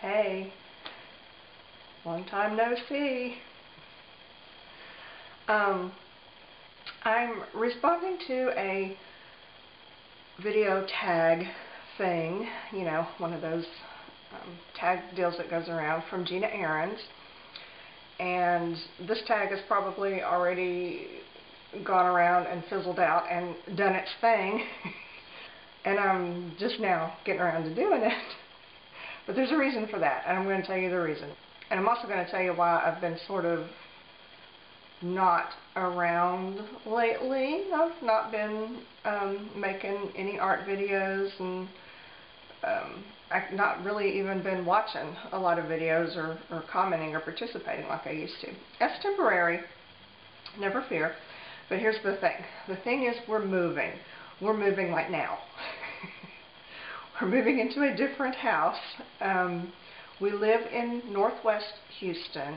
Hey, long time no see. I'm responding to a video tag thing, you know, one of those tag deals that goes around from Gina Ahrens. And this tag has probably already gone around and fizzled out and done its thing. And I'm just now getting around to doing it. But there's a reason for that, and I'm going to tell you the reason. And I'm also going to tell you why I've been sort of not around lately. I've not been making any art videos, and I've not really even been watching a lot of videos or commenting or participating like I used to. That's temporary, never fear. But here's the thing. The thing is, we're moving. We're moving like now. We're moving into a different house. We live in Northwest Houston,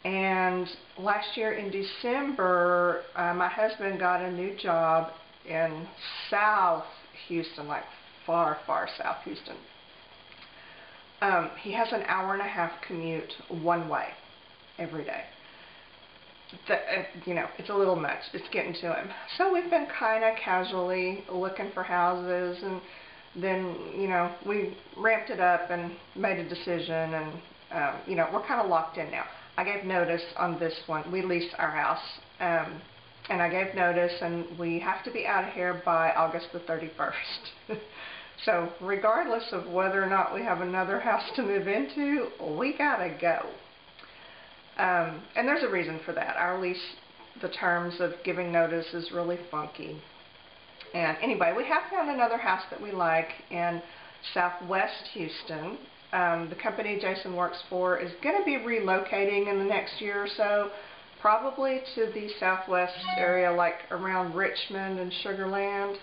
and last year in December, my husband got a new job in South Houston, like far, far South Houston. He has an hour-and-a-half commute one way every day. You know, it's a little much. It's getting to him. So we've been kind of casually looking for houses, and then, you know, we ramped it up and made a decision, and, you know, we're kind of locked in now. I gave notice on this one. We leased our house, and I gave notice, and we have to be out of here by August the 31st. So regardless of whether or not we have another house to move into, we gotta go. And there's a reason for that. Our lease, the terms of giving notice is really funky. And anyway, we have found another house that we like in Southwest Houston. The company Jason works for is going to be relocating in the next year or so, probably to the Southwest area, like around Richmond and Sugar Land.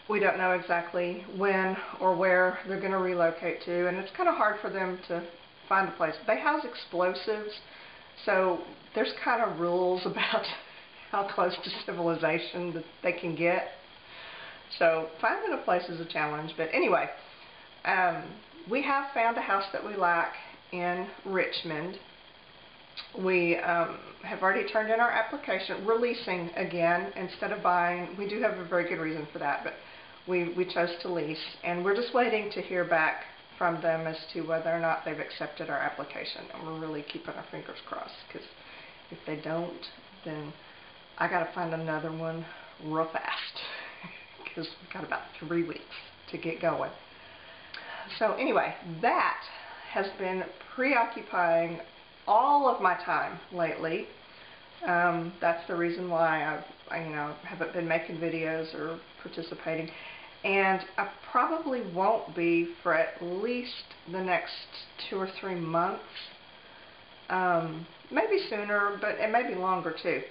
We don't know exactly when or where they're going to relocate to, and it's kind of hard for them to find a place. They house explosives, so there's kind of rules about how close to civilization that they can get. So finding a place is a challenge. But anyway, we have found a house that we like in Richmond. We have already turned in our application. We're leasing again instead of buying. We do have a very good reason for that, but we chose to lease, and we're just waiting to hear back from them as to whether or not they've accepted our application. And we're really keeping our fingers crossed, because if they don't, then I got to find another one real fast, because we've got about 3 weeks to get going. So anyway, that has been preoccupying all of my time lately. That's the reason why I haven't been making videos or participating, and I probably won't be for at least the next 2 or 3 months. Maybe sooner, but it may be longer too.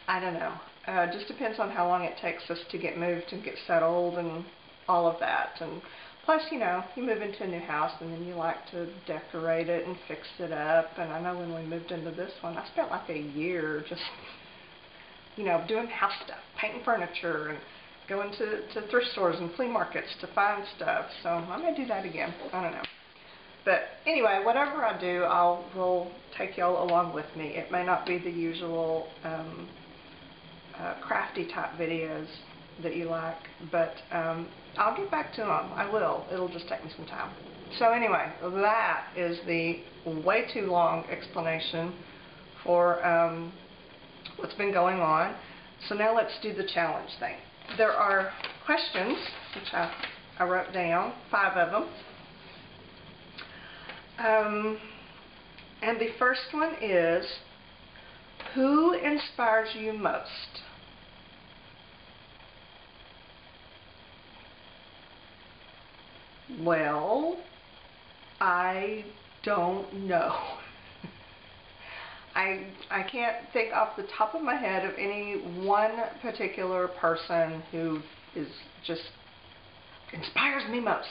I don't know. It just depends on how long it takes us to get moved and get settled and all of that. And plus, you know, you move into a new house and then you like to decorate it and fix it up. And I know when we moved into this one, I spent like a year just, you know, doing house stuff, painting furniture, and going to thrift stores and flea markets to find stuff. So I may do that again. I don't know. But anyway, whatever I do, will take y'all along with me. It may not be the usual crafty type videos that you like, but I'll get back to them. I will. It'll just take me some time. So anyway, that is the way too long explanation for what's been going on. So now let's do the challenge thing. There are questions, which I wrote down, 5 of them. And the first one is, who inspires you most? Well, I don't know. I can't think off the top of my head of any one particular person who is just inspires me most.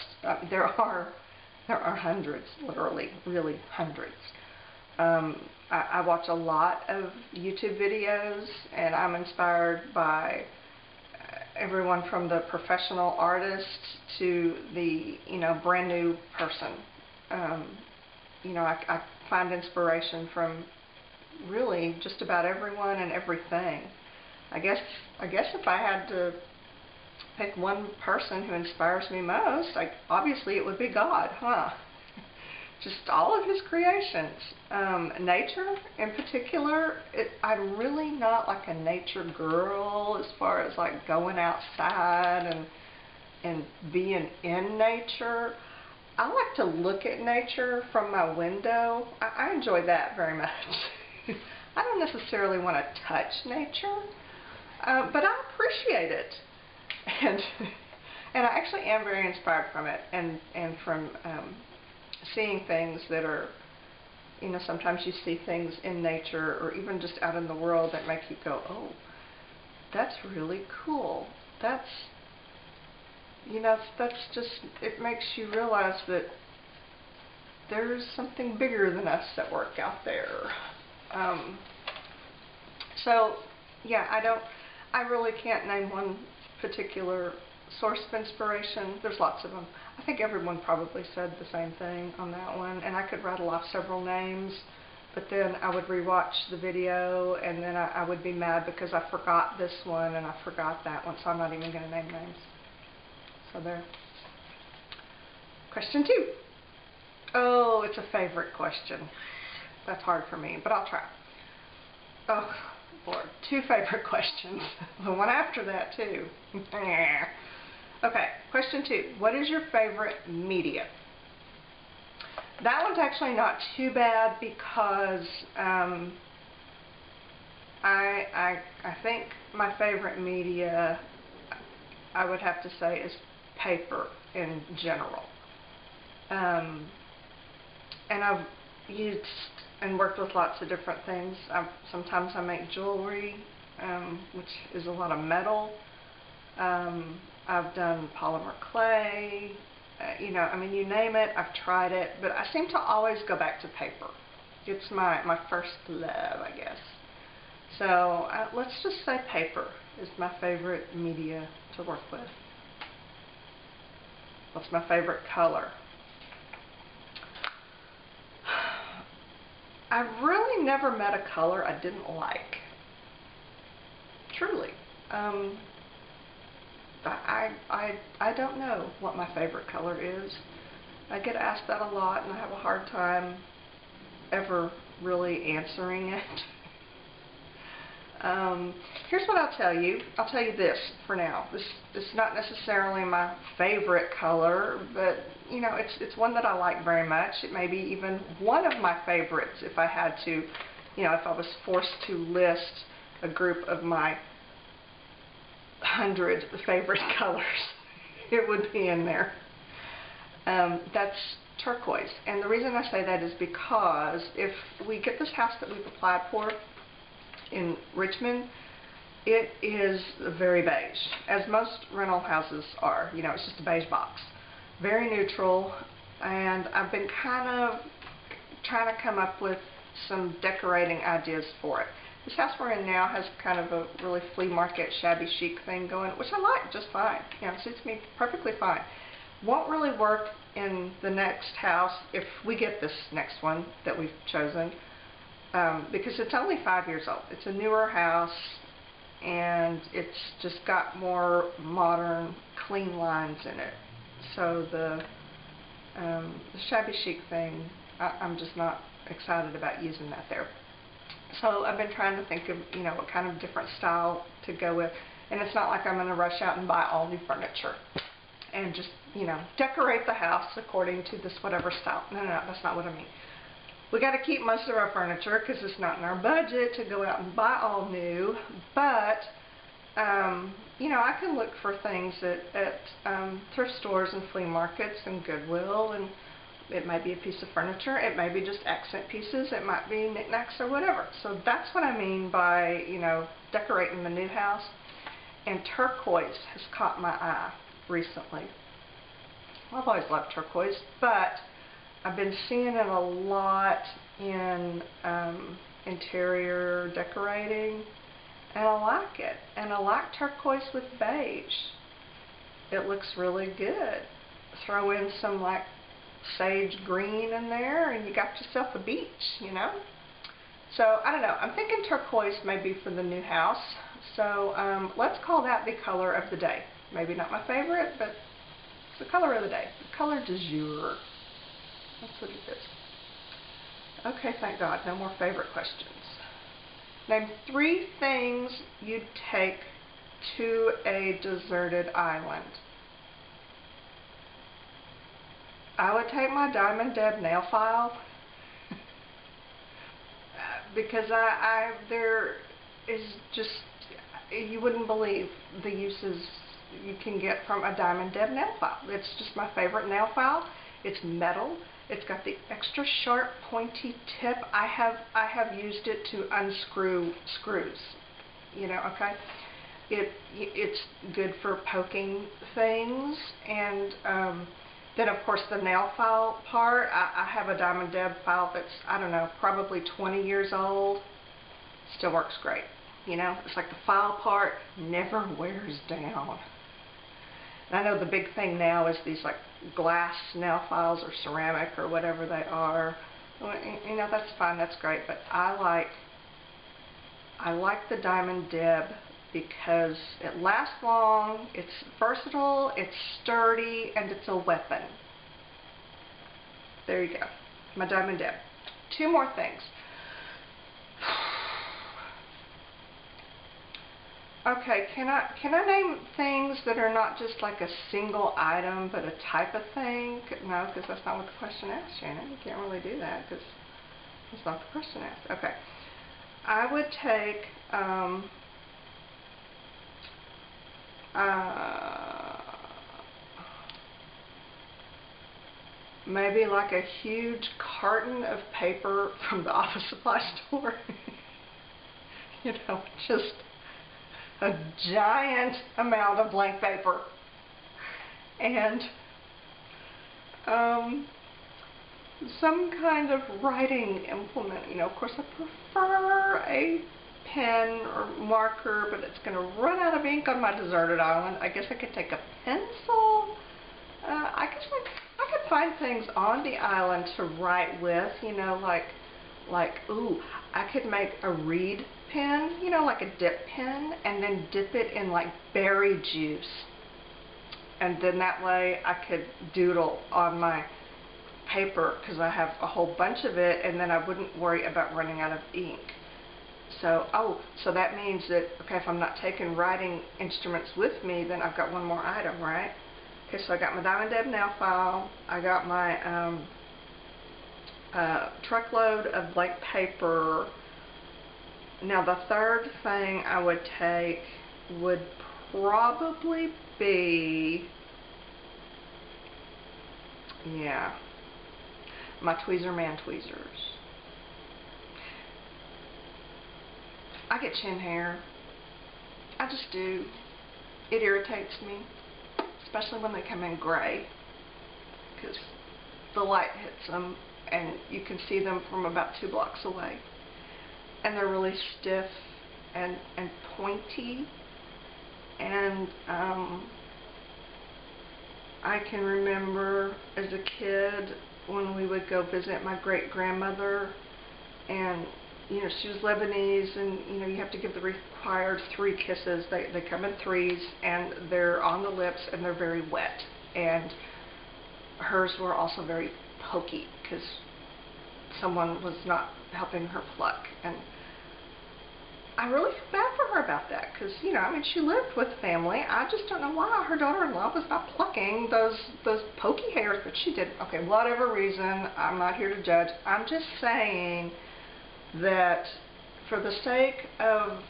There are hundreds, literally, really hundreds. I watch a lot of YouTube videos, and I'm inspired by everyone from the professional artist to the, brand new person. I find inspiration from really just about everyone and everything. I guess if I had to pick one person who inspires me most, obviously it would be God, huh? Just all of His creations. Nature in particular, I'm really not like a nature girl as far as like going outside and being in nature. I like to look at nature from my window. I enjoy that very much. I don't necessarily want to touch nature, but I appreciate it. And I actually am very inspired from it, and from seeing things that are, sometimes you see things in nature or even just out in the world that make you go, oh, that's really cool. That's just, it makes you realize that there's something bigger than us at work out there. So, yeah, I really can't name one particular source of inspiration. There's lots of them. I think everyone probably said the same thing on that one, and I could rattle off several names, but then I would rewatch the video, and then I would be mad because I forgot this one and I forgot that one, so I'm not even going to name names. So there. Question 2. Oh, it's a favorite question. That's hard for me, but I'll try. Oh, Lord. 2 favorite questions. The one after that, too. Okay, question 2. What is your favorite media? That one's actually not too bad because I think my favorite media, I would have to say, is paper in general. And I've used and worked with lots of different things. Sometimes I make jewelry, which is a lot of metal. I've done polymer clay. You name it, I've tried it, but I seem to always go back to paper. It's my first love, I guess. So let's just say paper is my favorite media to work with. What's my favorite color? I've really never met a color I didn't like. Truly. I don't know what my favorite color is. I get asked that a lot, and I have a hard time ever really answering it. Here's what I'll tell you. I'll tell you this for now. This is not necessarily my favorite color, but it's one that I like very much. It may be even one of my favorites if I had to, if I was forced to list a group of my 100 favorite colors. It would be in there. That's turquoise. And the reason I say that is because if we get this house that we've applied for in Richmond, it is very beige, as most rental houses are. It's just a beige box. Very neutral, and I've been kind of trying to come up with some decorating ideas for it. This house we're in now has kind of a really flea market, shabby chic thing going, which I like just fine. It suits me perfectly fine. Won't really work in the next house if we get this next one that we've chosen, because it's only 5 years old. It's a newer house, and it's just got more modern, clean lines in it. So the shabby chic thing, I'm just not excited about using that there. So I've been trying to think of, what kind of different style to go with. And it's not like I'm going to rush out and buy all new furniture and just, decorate the house according to this whatever style. No, that's not what I mean. We got to keep most of our furniture because it's not in our budget to go out and buy all new. But, I can look for things at thrift stores and flea markets and Goodwill, and it might be a piece of furniture, it may be just accent pieces, it might be knickknacks or whatever. So that's what I mean by, decorating the new house. And turquoise has caught my eye recently. I've always loved turquoise, but I've been seeing it a lot in interior decorating, and I like it. And I like turquoise with beige. It looks really good. Throw in some like sage green in there and you got yourself a beach, you know? So, I don't know. I'm thinking turquoise maybe for the new house. So, let's call that the color of the day. Maybe not my favorite, but it's the color of the day. The color du jour. That's what it is. Okay, thank God. No more favorite questions. Name 3 things you'd take to a deserted island. I would take my Diamond Deb nail file because there is just, you wouldn't believe the uses you can get from a Diamond Deb nail file. It's just my favorite nail file. It's metal. It's got the extra sharp pointy tip. I have used it to unscrew screws, you know, okay? It's good for poking things, and then of course the nail file part, I have a Diamond Deb file that's, I don't know, probably 20 years old. Still works great. You know, it's like the file part never wears down. And I know the big thing now is these like glass nail files or ceramic or whatever they are. You know, that's fine, that's great, but I like the Diamond Deb because it lasts long, it's versatile, it's sturdy, and it's a weapon. There you go. My Diamond Deb. 2 more things. Okay, can I name things that are not just like a single item, but a type of thing? No, because that's not what the question asked, Shannon. You can't really do that because that's not the question asked. Okay. I would take maybe like a huge carton of paper from the office supply store. You know, just a giant amount of blank paper. And some kind of writing implement. You know, of course I prefer a pen or marker, but it's going to run out of ink on my deserted island. I guess I could take a pencil. I guess I could find things on the island to write with, you know, like, ooh, I could make a reed pen, you know, like a dip pen, and then dip it in like berry juice. And then that way I could doodle on my paper because I have a whole bunch of it, and then I wouldn't worry about running out of ink. So, so that means that, okay, if I'm not taking writing instruments with me, then I've got one more item, right? Okay, so I got my Diamond Deb nail file, I got my truckload of blank paper. Now the third thing I would take would probably be, yeah, my Tweezer Man tweezers. I get chin hair. I just do. It irritates me, especially when they come in gray, because the light hits them and you can see them from about 2 blocks away. And they're really stiff and pointy. And I can remember as a kid when we would go visit my great-grandmother, and you know, she was Lebanese, and you know, you have to give the required 3 kisses. They come in 3s, and they're on the lips, and they're very wet. And hers were also very pokey because someone was not helping her pluck. And I really feel bad for her about that because, you know, I mean, she lived with family. I just don't know why her daughter-in-law was not plucking those pokey hairs, but she did. Okay, whatever reason, I'm not here to judge. I'm just saying that for the sake of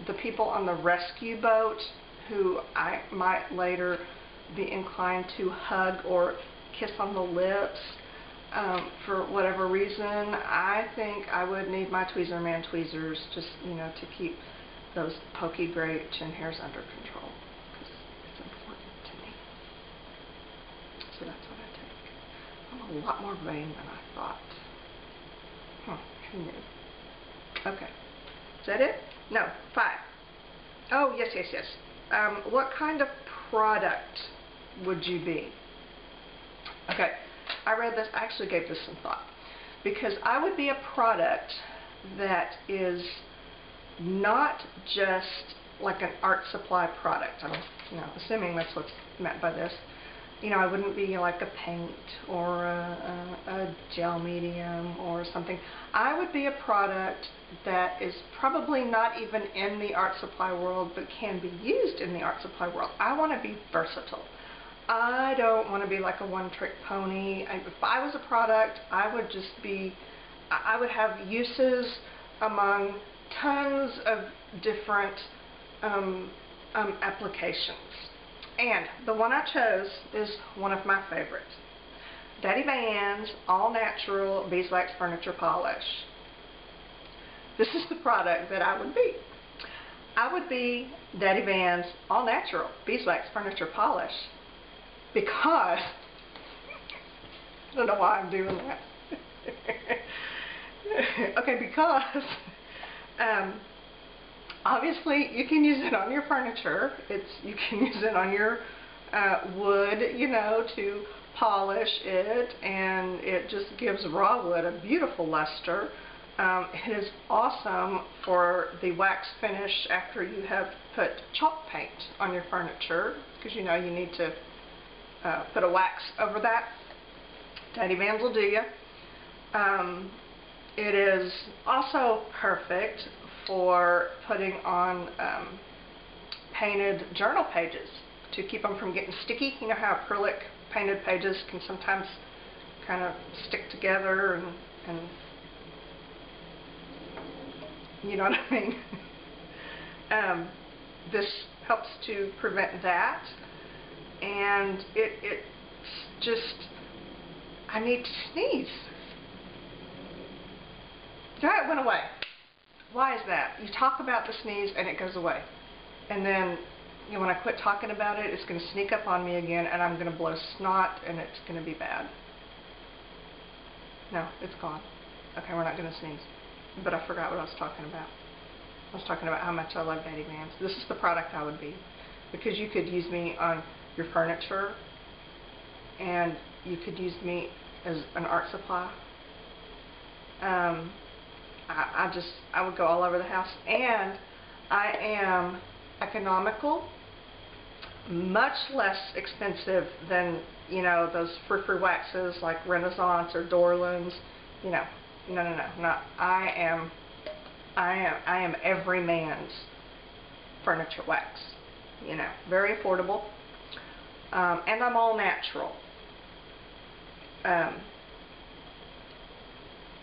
the people on the rescue boat who I might later be inclined to hug or kiss on the lips, for whatever reason, I think I would need my Tweezer Man tweezers just, you know, to keep those pokey gray chin hairs under control, because it's important to me. So that's what I take. I'm a lot more vain than I thought. Who knew? Okay. Is that it? No, 5. Oh, yes, yes, yes. What kind of product would you be? Okay, I read this, I actually gave this some thought. Because I would be a product that is not just like an art supply product. I'm assuming that's what's meant by this. I wouldn't be like a paint or a gel medium or something. I would be a product that is probably not even in the art supply world, but can be used in the art supply world. I want to be versatile. I don't want to be like a one-trick pony. If I was a product, I would have uses among tons of different applications. And the one I chose is one of my favorites. Daddy Van's All Natural Beeswax Furniture Polish. This is the product that I would be. I would be Daddy Van's All Natural Beeswax Furniture Polish because, I don't know why I'm doing that. Okay, because obviously you can use it on your furniture. You can use it on your wood, to polish it, and it just gives raw wood a beautiful luster. It is awesome for the wax finish after you have put chalk paint on your furniture, because you need to put a wax over that. Daddy Van's will do you. It is also perfect for putting on painted journal pages to keep them from getting sticky. You know how acrylic painted pages can sometimes kind of stick together and you know what I mean? This helps to prevent that, and it's just, I need to sneeze. Yeah, it went away. Why is that? You talk about the sneeze and it goes away. And then, when I quit talking about it, it's going to sneak up on me again and I'm going to blow snot and it's going to be bad. No, it's gone. Okay, we're not going to sneeze. But I forgot what I was talking about. I was talking about how much I love Daddy Van's. This is the product I would be. Because you could use me on your furniture, and you could use me as an art supply. I would go all over the house, and I am economical, much less expensive than those frou-frou waxes like Renaissance or Dorland's. No. I am every man's furniture wax. Very affordable, and I'm all natural.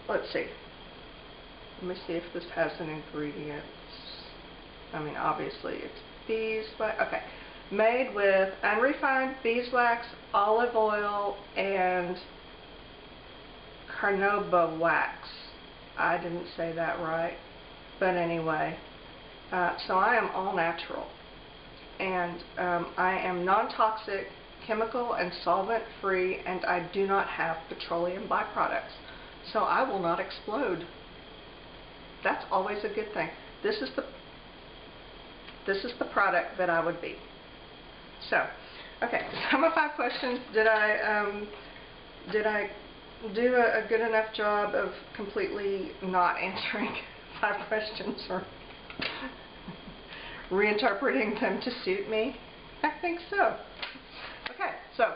Let's see. Let me see if this has an ingredients. I mean, obviously it's beeswax. Okay. Made with unrefined beeswax, olive oil, and carnauba wax. I didn't say that right. But anyway, so I am all natural. And I am non-toxic, chemical and solvent free, and I do not have petroleum byproducts. So I will not explode. That's always a good thing. This is the product that I would be. So, okay, some of my questions, did I do a good enough job of completely not answering 5 questions or reinterpreting them to suit me? I think so. Okay, so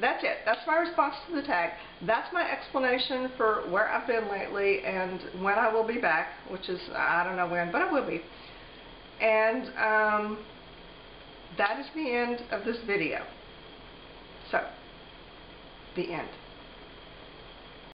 that's it. That's my response to the tag. That's my explanation for where I've been lately and when I will be back, which is, I don't know when, but I will be. And that is the end of this video. So, the end.